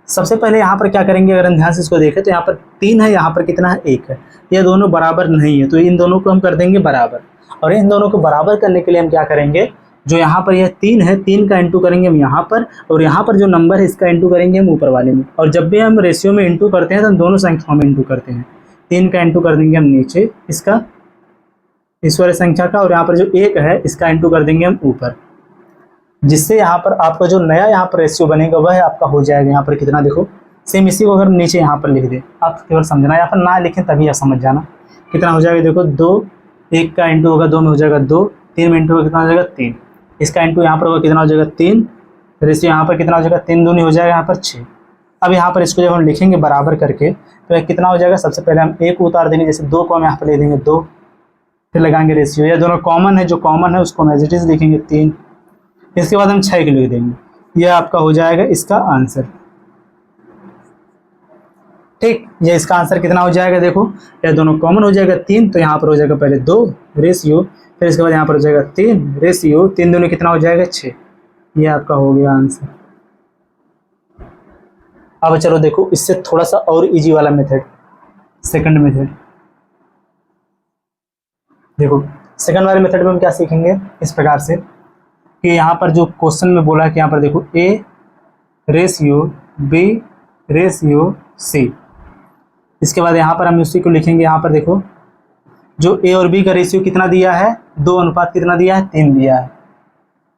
सबसे पहले यहाँ पर क्या करेंगे, अगर हम ध्यान से इसको देखें तो यहाँ पर 3 है, यहाँ पर कितना है 1 है, ये दोनों बराबर नहीं है, तो इन दोनों को हम कर देंगे बराबर। और इन दोनों को बराबर करने के लिए हम क्या करेंगे, जो यहाँ पर यह 3 है, 3 का इंटू करेंगे हम यहाँ पर, और यहाँ पर जो नंबर है इसका इंटू करेंगे हम ऊपर वाले में। और जब भी हम रेशियो में इंटू करते हैं तो हम दोनों संख्याओं में इंटू करते हैं। 3 का इंटू कर देंगे हम नीचे इसका, इस वाले संख्या का, और यहाँ पर जो 1 है इसका इंटू कर देंगे हम ऊपर, जिससे यहाँ पर आपका जो नया यहाँ पर रेशियो बनेगा वह आपका हो जाएगा यहाँ पर कितना, देखो सेम इसी को अगर नीचे यहाँ पर लिख दें, आप केवल समझना, यहाँ पर ना लिखें तभी आप समझ जाना। कितना हो जाएगा, देखो 2, 1 का इंटू होगा 2 में हो जाएगा 2, 3 में इंटू होगा कितना हो जाएगा 3, इसका इंटू यहाँ पर होगा कितना हो जाएगा 3, रेशियो यहाँ पर कितना हो जाएगा 3 दूनी हो जाएगा यहाँ पर 6। अब यहाँ पर इसको जब हम लिखेंगे बराबर करके तो यह कितना हो जाएगा, सबसे पहले हम 1 उतार देंगे, जैसे 2 को हम यहाँ पर ले देंगे 2, फिर लगाएंगे रेशियो, यह दोनों कॉमन है, जो कॉमन है उसको हम एज इट इज लिखेंगे 3, इसके बाद हम 6 के लिख देंगे। यह आपका हो जाएगा इसका आंसर। ठीक, ये इसका आंसर कितना हो जाएगा, देखो यह दोनों कॉमन हो जाएगा 3, तो यहाँ पर हो जाएगा पहले 2 रेशियो, फिर इसके बाद यहाँ पर हो जाएगा 3 रेशियो, 3 दूनी कितना हो जाएगा 6। ये आपका हो गया आंसर। अब चलो देखो इससे थोड़ा सा और इजी वाला मेथड, सेकंड मेथड। देखो सेकंड वाले मेथड में हम क्या सीखेंगे, इस प्रकार से कि यहाँ पर जो क्वेश्चन में बोला है कि यहाँ पर देखो A ratio B ratio C, इसके बाद यहाँ पर हम उसी को लिखेंगे। यहाँ पर देखो जो A और B का रेशियो कितना दिया है, 2 अनुपात कितना दिया है, 3 दिया है,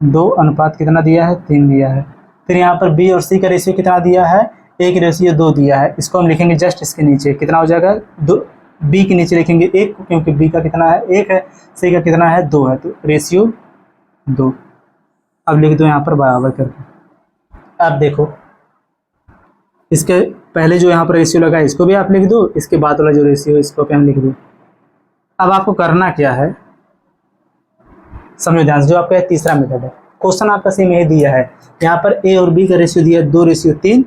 2 अनुपात कितना दिया है, 3 दिया है। फिर यहाँ पर B और C का रेशियो कितना दिया है, 1 रेशियो 2 दिया है। इसको हम लिखेंगे जस्ट इसके नीचे, कितना हो जाएगा 2, B के नीचे लिखेंगे 1, क्योंकि B का कितना है 1 है, C का कितना है 2 है, तो रेशियो 2। अब लिख दो यहाँ पर बराबर करके। अब देखो इसके पहले जो यहाँ पर रेशियो लगा है इसको भी आप लिख दो, इसके बाद वाला जो रेशियो है इसको भी हम लिख दो। अब आपको करना क्या है, समझो ध्यान से, जो आपका तीसरा मेथड है, क्वेश्चन आपका सेम यही दिया है, यहाँ पर A और B का रेशियो दिया है 2 रेशियो 3,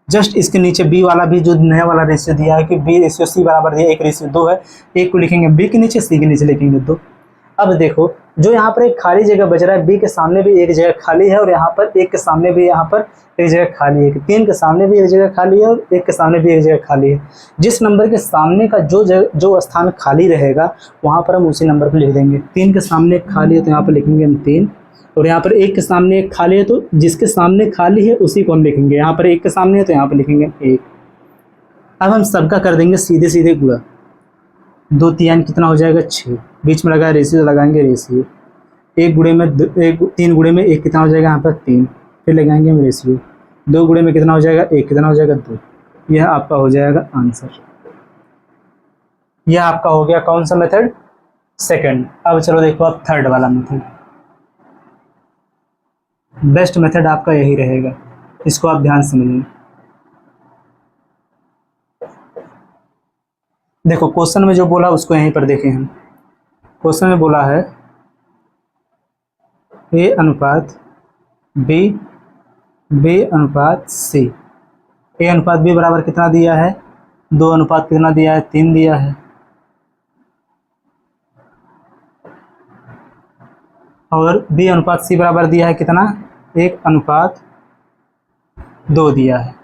जस्ट इसके नीचे B वाला भी जो नया वाला रेशियो दिया है कि B रेशियो C बराबर दिया 1 रेशियो 2 है, 1 को लिखेंगे B के नीचे, C के नीचे लिखेंगे 2। अब देखो जो यहाँ पर एक खाली जगह बच रहा है, B के सामने भी एक जगह खाली है, और यहाँ पर 1 के सामने भी यहाँ पर एक जगह खाली है, 3 के सामने भी एक जगह खाली है, और 1 के सामने भी एक जगह खाली है। जिस नंबर के सामने का जो स्थान खाली रहेगा वहाँ पर हम उसी नंबर को लिख देंगे। 3 के सामने एक खाली है तो यहाँ पर लिखेंगे हम 3, और यहाँ पर 1 के सामने एक खाली है तो जिसके सामने खाली है उसी को हम लिखेंगे। यहाँ पर 1 के सामने है तो यहाँ पर लिखेंगे 1। अब हम सबका कर देंगे सीधे सीधे गुणा, 2 3 कितना हो जाएगा 6, बीच में लगा रेशियो तो लगाएंगे रेशियो, 1 गुणे में 3 गुणे में 1 कितना हो जाएगा यहाँ पर 3, फिर लगाएंगे हम रेशियो, 2 गुणे में कितना हो जाएगा 1, कितना हो जाएगा 2। यह आपका हो जाएगा आंसर। यह आपका हो गया कौन सा मेथड, सेकंड। अब चलो देखो आप थर्ड वाला मेथड, बेस्ट मेथड आपका यही रहेगा, इसको आप ध्यान समझिए। देखो क्वेश्चन में जो बोला उसको यहीं पर देखें हम। क्वेश्चन में बोला है A अनुपात B, B अनुपात C। A अनुपात B बराबर कितना दिया है, 2 अनुपात कितना दिया है, 3 दिया है, और B अनुपात C बराबर दिया है कितना, 1 अनुपात 2 दिया है।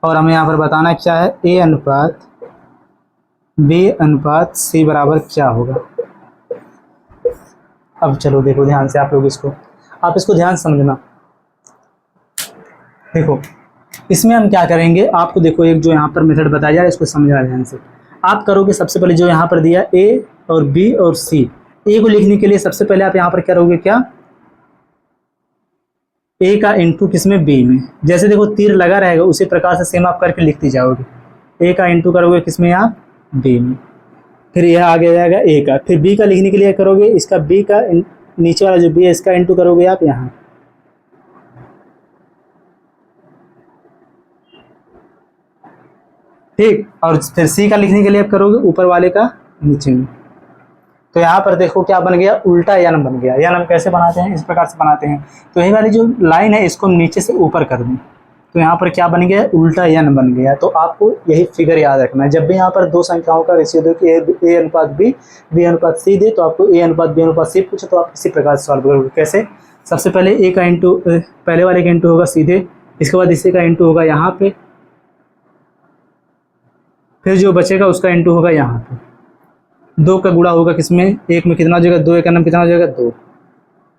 और हमें यहाँ पर बताना क्या है, A अनुपात B अनुपात C बराबर क्या होगा। अब चलो देखो ध्यान से आप लोग इसको ध्यान समझना। देखो इसमें हम क्या करेंगे, आपको देखो एक जो यहाँ पर मेथड बताया जा रहा है इसको समझना ध्यान से। आप करोगे सबसे पहले जो यहाँ पर दिया A और B और C, A को लिखने के लिए सबसे पहले आप यहाँ पर क्या करोगे, क्या A का इंटू किसमें, B में। जैसे देखो तीर लगा रहेगा उसी प्रकार से सेम आप करके लिखती जाओगे। A का इंटू करोगे किसमें आप, B में, फिर यह आगे जाएगा A का, फिर B का लिखने के लिए करोगे इसका B का नीचे वाला जो B है इसका इंटू करोगे आप यहाँ, ठीक, और फिर C का लिखने के लिए आप करोगे ऊपर वाले का नीचे में। तो यहाँ पर देखो क्या बन गया, उल्टा यन बन गया। यन हम कैसे बनाते हैं, इस प्रकार से बनाते हैं। तो यही वाली जो लाइन है इसको हम नीचे से ऊपर कर दें, तो यहाँ पर क्या बन गया, उल्टा यन बन गया। तो आपको यही फिगर याद रखना है, जब भी यहाँ पर 2 संख्याओं का रेशियो दो कि A अनुपात B, B अनुपात C दे, तो आपको A अनुपात B अनुपात C पूछे तो आप इसी प्रकार से सॉल्व करोगे। कैसे, सबसे पहले A का इंटू, पहले वाले का इंटू होगा सीधे, इसके बाद इसी का इंटू होगा यहाँ पे, फिर जो बचेगा उसका इंटू होगा यहाँ पे, 2 का गुणा होगा किसमें, 1 में कितना हो जाएगा, 2 1 में कितना हो जाएगा 2,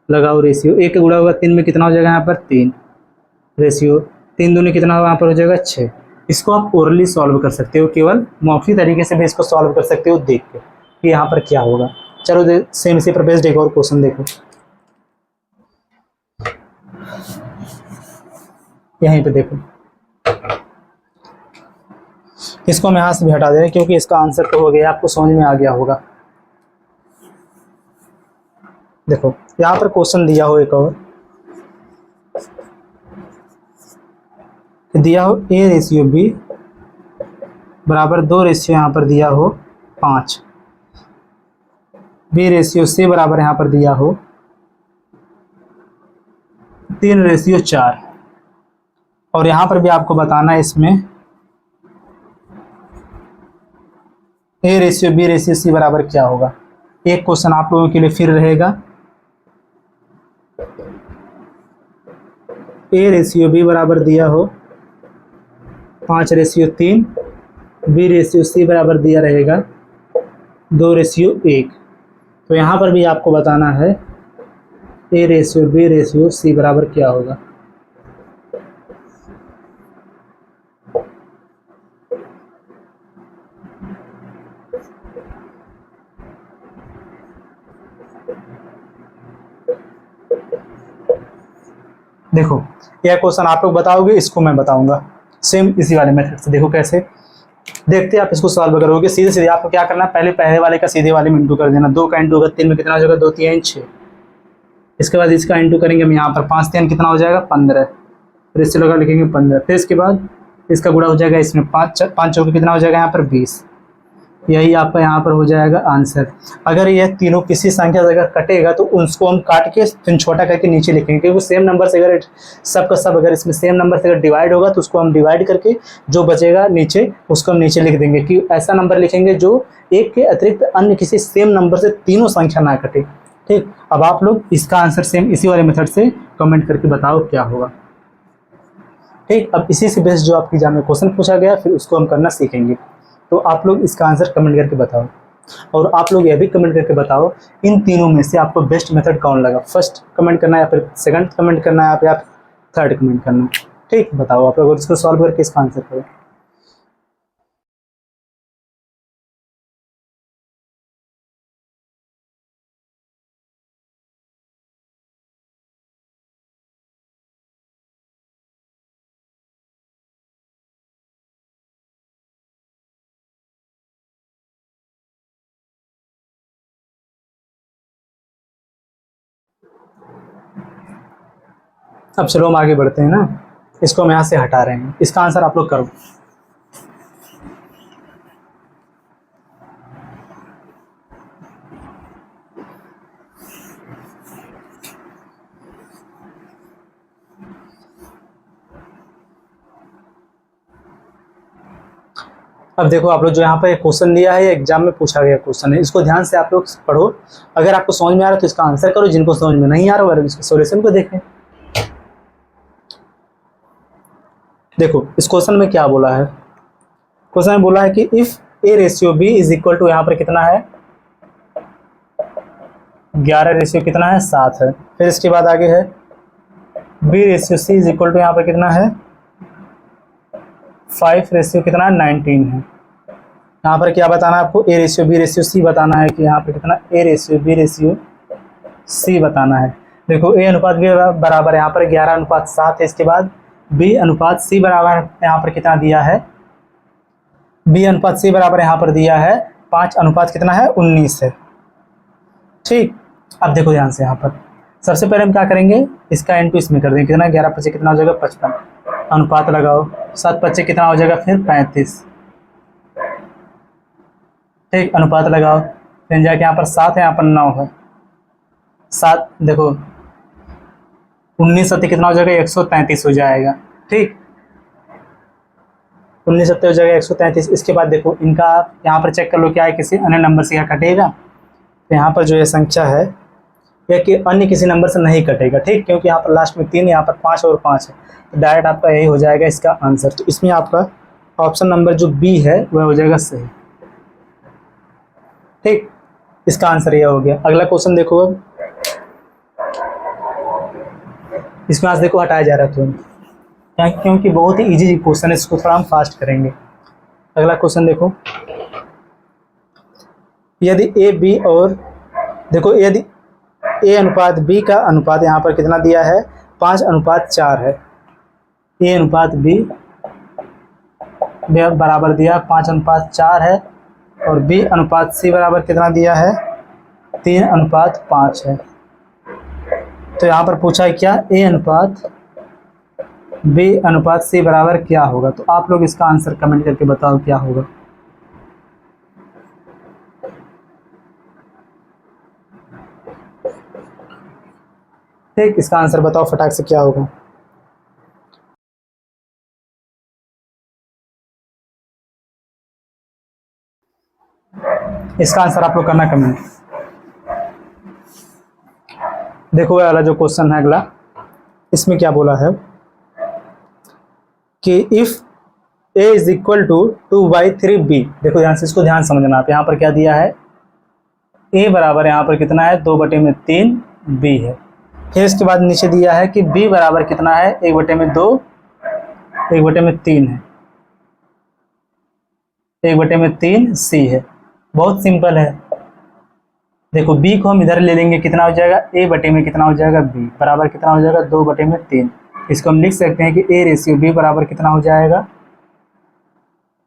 लगाओ रेशियो। 1 का गुणा होगा 3 में कितना हो जाएगा यहाँ पर 3, रेशियो 3 दूनी कितना होगा यहाँ पर हो जाएगा 6। इसको आप ओरली सॉल्व कर सकते हो, केवल मौखिक तरीके से भी इसको सॉल्व कर सकते हो देख के कि यहाँ पर क्या होगा। चलो सेम इसी पर बेस्ड एक और क्वेश्चन देखो, यहीं पे देखो, इसको हम यहाँ से भी हटा दे रहे हैं क्योंकि इसका आंसर तो हो गया, आपको समझ में आ गया होगा। देखो यहाँ पर क्वेश्चन दिया हो एक और, दिया हो A रेशियो B बराबर 2 रेशियो यहाँ पर दिया हो 5, B रेशियो C बराबर यहाँ पर दिया हो 3 रेशियो 4, और यहाँ पर भी आपको बताना है इसमें A ratio B ratio C बराबर क्या होगा। एक क्वेश्चन आप लोगों के लिए फिर रहेगा, A रेशियो B बराबर दिया हो 5 रेशियो 3, B रेशियो C बराबर दिया रहेगा 2 रेशियो 1। तो यहाँ पर भी आपको बताना है A ratio B ratio C बराबर क्या होगा। देखो यह क्वेश्चन आप लोग बताओगे, इसको मैं बताऊंगा सेम इसी वाले मेथड से। देखो कैसे देखते हैं आप इसको सॉल्व करोगे। सीधे सीधे आपको क्या करना है, पहले वाले का सीधे वाले में इंटू कर देना। 2 का इंटू होगा 3 में कितना हो जाएगा, 2 3 6। इसके बाद इसका इंटू करेंगे हम यहाँ पर 5 3 कितना हो जाएगा 15, फिर इससे लगा लिखेंगे 15। फिर इसके बाद इसका गुणा हो जाएगा इसमें 5 चौके कितना हो जाएगा यहाँ पर 20। यही आपका यहाँ पर हो जाएगा आंसर। अगर यह तीनों किसी संख्या से अगर कटेगा तो उसको हम काट के फिर छोटा करके नीचे लिखेंगे, क्योंकि सेम नंबर से अगर सब का सब अगर इसमें सेम नंबर से अगर डिवाइड होगा तो उसको हम डिवाइड करके जो बचेगा नीचे उसको हम नीचे लिख देंगे, कि ऐसा नंबर लिखेंगे जो एक के अतिरिक्त अन्य किसी सेम नंबर से तीनों संख्या ना कटे। ठीक, अब आप लोग इसका आंसर सेम इसी वाले मेथड से कमेंट करके बताओ क्या होगा। ठीक, अब इसी से बेस्ड जो आपकी एग्जाम में क्वेश्चन पूछा गया फिर उसको हम करना सीखेंगे। तो आप लोग इसका आंसर कमेंट करके बताओ, और आप लोग यह भी कमेंट करके बताओ इन तीनों में से आपको बेस्ट मेथड कौन लगा। फर्स्ट कमेंट करना है या फिर सेकंड कमेंट करना है या फिर थर्ड कमेंट करना है। ठीक, बताओ आप लोग, इसको सॉल्व करके इसका आंसर करो। अब चलो हम आगे बढ़ते हैं ना, इसको हम यहाँ से हटा रहे हैं। इसका आंसर आप लोग करो। अब देखो आप लोग जो यहाँ पर एक क्वेश्चन दिया है, एग्जाम में पूछा गया क्वेश्चन है, इसको ध्यान से आप लोग पढ़ो। अगर आपको समझ में आ रहा है तो इसका आंसर करो, जिनको समझ में नहीं आ रहा है इसके सॉल्यूशन को देखें। देखो इस क्वेश्चन में क्या बोला है, क्वेश्चन में बोला है कि if A ratio B is equal to, यहाँ पर कितना है 11 रेशियो कितना है 7 है। फिर इसके बाद आगे है B ratio C is equal to, यहाँ पर कितना है 5 रेशियो कितना है 19 है। यहाँ पर क्या बताना है आपको, A ratio B ratio C बताना है कि यहाँ पर कितना A ratio B ratio C बताना है। देखो A अनुपात B बराबर यहाँ पर 11 अनुपात 7 है। इसके बाद B अनुपात C बराबर यहाँ पर कितना दिया है, B अनुपात C बराबर यहाँ पर दिया है 5 अनुपात कितना है 19 है। ठीक, अब देखो ध्यान से, यहाँ पर सबसे पहले हम क्या करेंगे, इसका इंटू इसमें कर देंगे। कितना 11 25 कितना हो जाएगा 55, अनुपात लगाओ 7 25 कितना हो जाएगा फिर 35। ठीक, अनुपात लगाओ, फिर जाके यहाँ पर 7 है यहाँ पर 9 है। 7 देखो 19 7 कितना हो जाएगा 133 हो जाएगा। ठीक, 19 7 हो जाएगा 133। इसके बाद देखो इनका यहाँ पर चेक कर लो क्या है, किसी अन्य नंबर से क्या कटेगा। तो यहाँ पर जो ये संख्या है यह कि अन्य किसी नंबर से नहीं कटेगा। ठीक, क्योंकि यहाँ पर लास्ट में 3 यहाँ पर 5 और 5 है, तो डायरेक्ट आपका यही हो जाएगा इसका आंसर। तो इसमें आपका ऑप्शन नंबर जो बी है वह हो जाएगा सही। ठीक, इसका आंसर यह हो गया। अगला क्वेश्चन देखो, अब इसमें आज देखो हटाया जा रहा है तुरंत, क्योंकि बहुत ही इजी क्वेश्चन है, इसको थोड़ा हम फास्ट करेंगे। अगला क्वेश्चन देखो, यदि ए बी और देखो, यदि ए अनुपात बी का अनुपात यहाँ पर कितना दिया है, 5:4 है। ए अनुपात बी बराबर दिया 5:4 है, और बी अनुपात सी बराबर कितना दिया है, 3:5 है। तो यहाँ पर पूछा है क्या, ए अनुपात बी अनुपात सी बराबर क्या होगा। तो आप लोग इसका आंसर कमेंट करके बताओ क्या होगा। ठीक, इसका आंसर बताओ फटाक से क्या होगा। इसका आंसर आप लोग करना कमेंट। देखो वाला जो क्वेश्चन है अगला, इसमें क्या बोला है कि if a is equal to 2/3b। देखो ध्यान से, इसको ध्यान समझना आप। यहाँ पर क्या दिया है, a बराबर यहाँ पर कितना है, 2/3b है। फिर इसके बाद नीचे दिया है कि b बराबर कितना है, 1/2, 1/3 है, 1/3 c है। बहुत सिंपल है। देखो b को हम इधर ले लेंगे, कितना हो जाएगा, a बटे में कितना हो जाएगा, b बराबर कितना हो जाएगा, 2/3। इसको हम लिख सकते हैं कि a रेशियो b बराबर कितना हो जाएगा,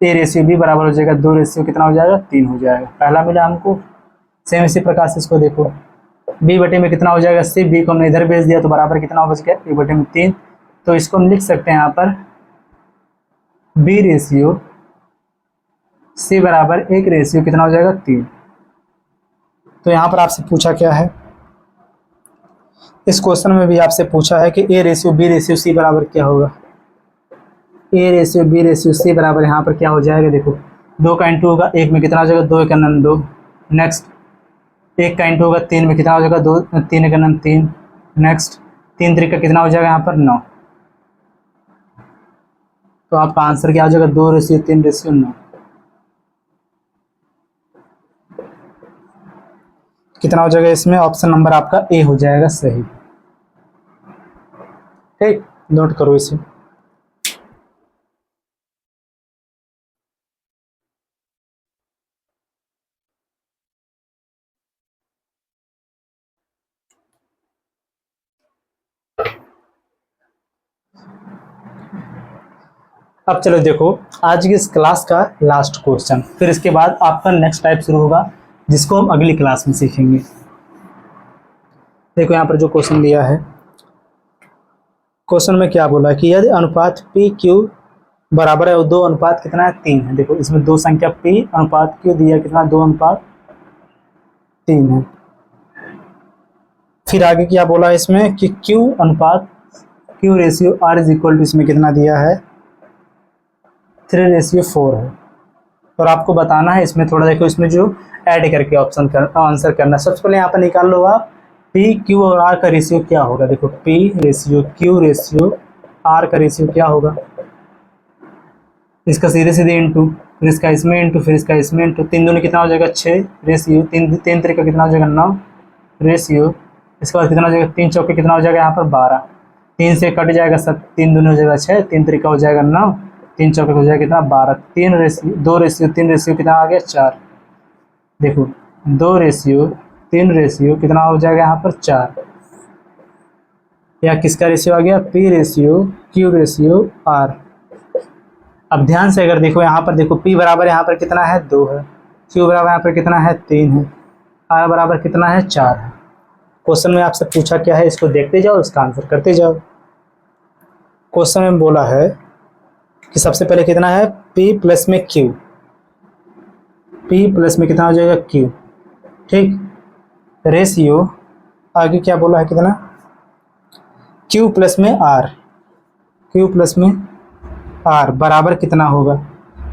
a रेशियो b बराबर हो जाएगा 2 रेशियो कितना हो जाएगा, 3 हो जाएगा। पहला मिला हमको। सेम इसी प्रकार से इसको देखो, b बटे में कितना हो जाएगा, c, b को हमने इधर भेज दिया तो बराबर कितना हो गया, 1/3। तो इसको हम लिख सकते हैं यहाँ पर b रेशियो c बराबर 1 रेशियो कितना हो जाएगा, 3। तो यहाँ पर आपसे पूछा क्या है, इस क्वेश्चन में भी आपसे पूछा है कि a ratio b ratio c बराबर क्या होगा। a ratio b ratio c बराबर यहाँ पर क्या हो जाएगा, देखो 2 का इंटू होगा, 1 में कितना हो जाएगा, 2 का 2। नेक्स्ट 1 का इंटू होगा, 3 में कितना हो जाएगा, 2, 3 का 3। नेक्स्ट 3 3 का कितना हो जाएगा यहाँ पर, 9। तो आपका आंसर क्या हो जाएगा, 2 रेशियो 3 रेशियो 9। कितना हो जाएगा इसमें, ऑप्शन नंबर आपका ए हो जाएगा सही। ठीक, नोट करो इसे। अब चलो देखो आज की इस क्लास का लास्ट क्वेश्चन, फिर इसके बाद आपका नेक्स्ट टाइप शुरू होगा जिसको हम अगली क्लास में सीखेंगे। देखो यहाँ पर जो क्वेश्चन दिया है, क्वेश्चन में क्या बोला कि यदि अनुपात पी क्यू बराबर है और 2 अनुपात कितना है, 3 है। देखो इसमें 2 संख्या पी अनुपात क्यू दिया कितना, 2:3 है। फिर आगे क्या बोला इसमें कि क्यू अनुपात Q ratio R is equal to, इसमें कितना दिया है, 3:4 है। और आपको बताना है इसमें थोड़ा, देखो इसमें जो ऐड करके ऑप्शन आंसर करना। सबसे पहले यहाँ पर निकाल लो आप पी क्यू और आर का रेशियो क्या होगा। देखो P ratio Q ratio R का रेशियो क्या होगा, इसका सीधे सीधे इंटू, फिर इसका इसमें इंटू, फिर इसका इसमें इंटू, 3 दूनी कितना हो जाएगा 6 रेशियो 3 3 का कितना हो जाएगा 9 रेशियो, इसके बाद कितना हो जाएगा 3 चौके कितना हो जाएगा यहाँ पर 12, 3 से कट जाएगा 7, 3 दूनी हो जाएगा 6, 3 3 हो जाएगा 9, 3 चौके हो जाएगा कितना 12, 3 रेशियो 2 रेशियो 3 रेशियो कितना आ गया 4। देखो 2 रेशियो 3 रेशियो कितना हो जाएगा यहाँ पर 4, या किसका रेशियो आ गया, P ratio Q ratio R. अब ध्यान से अगर देखो यहाँ पर, देखो P बराबर यहाँ पर कितना है 2 है, Q बराबर यहाँ पर कितना है 3 है, R बराबर कितना है 4 है। क्वेश्चन में आपसे पूछा क्या है, इसको देखते जाओ, इसका आंसर करते जाओ। क्वेश्चन में बोला है कि सबसे पहले कितना है P प्लस में Q, P प्लस में कितना हो जाएगा Q, ठीक। रेशियो आगे क्या बोला है कितना, Q प्लस में R, Q प्लस में R बराबर कितना होगा,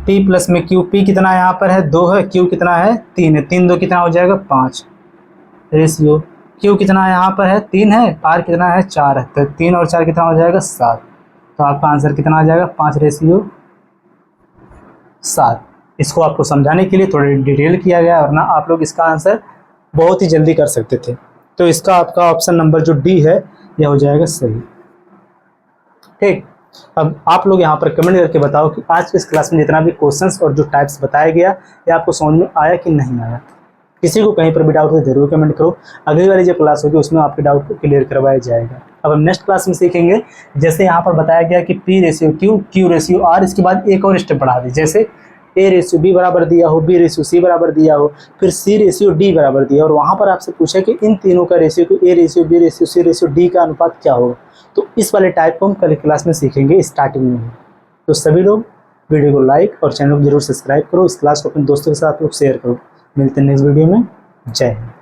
P प्लस में Q, P कितना यहाँ पर है 2 है, Q कितना है 3 है, 3 2 कितना हो जाएगा 5। रेशियो Q कितना यहाँ पर है 3 है, R कितना है 4 है, तो 3 और 4 कितना हो जाएगा 7। तो आपका आंसर कितना आ जाएगा 5:7। इसको आपको समझाने के लिए थोड़ा डिटेल किया गया, और ना आप लोग इसका आंसर बहुत ही जल्दी कर सकते थे। तो इसका आपका ऑप्शन नंबर जो डी है यह हो जाएगा सही। ठीक, अब आप लोग यहाँ पर कमेंट करके बताओ कि आज की इस क्लास में जितना भी क्वेश्चंस और जो टाइप्स बताया गया ये आपको समझ में आया कि नहीं आया। किसी को कहीं पर भी डाउट हो जरूर कमेंट करो, अगली वाली जो क्लास होगी उसमें आपके डाउट को क्लियर करवाया जाएगा। अब हम नेक्स्ट क्लास में सीखेंगे, जैसे यहाँ पर बताया गया कि P ratio Q, Q ratio R, इसके बाद एक और स्टेप बढ़ा दी, जैसे A रेशियो B बराबर दिया हो, B रेशियो C बराबर दिया हो, फिर C रेशियो D बराबर दिया, और वहाँ पर आपसे पूछा कि इन तीनों का रेशियो को A ratio B ratio C ratio D का अनुपात क्या होगा। तो इस वाले टाइप को हम कल क्लास में सीखेंगे स्टार्टिंग में। तो सभी लोग वीडियो को लाइक और चैनल को जरूर सब्सक्राइब करो, इस क्लास को अपने दोस्तों के साथ लोग शेयर करो। मिलते हैं नेक्स्ट वीडियो में। जय हिंद।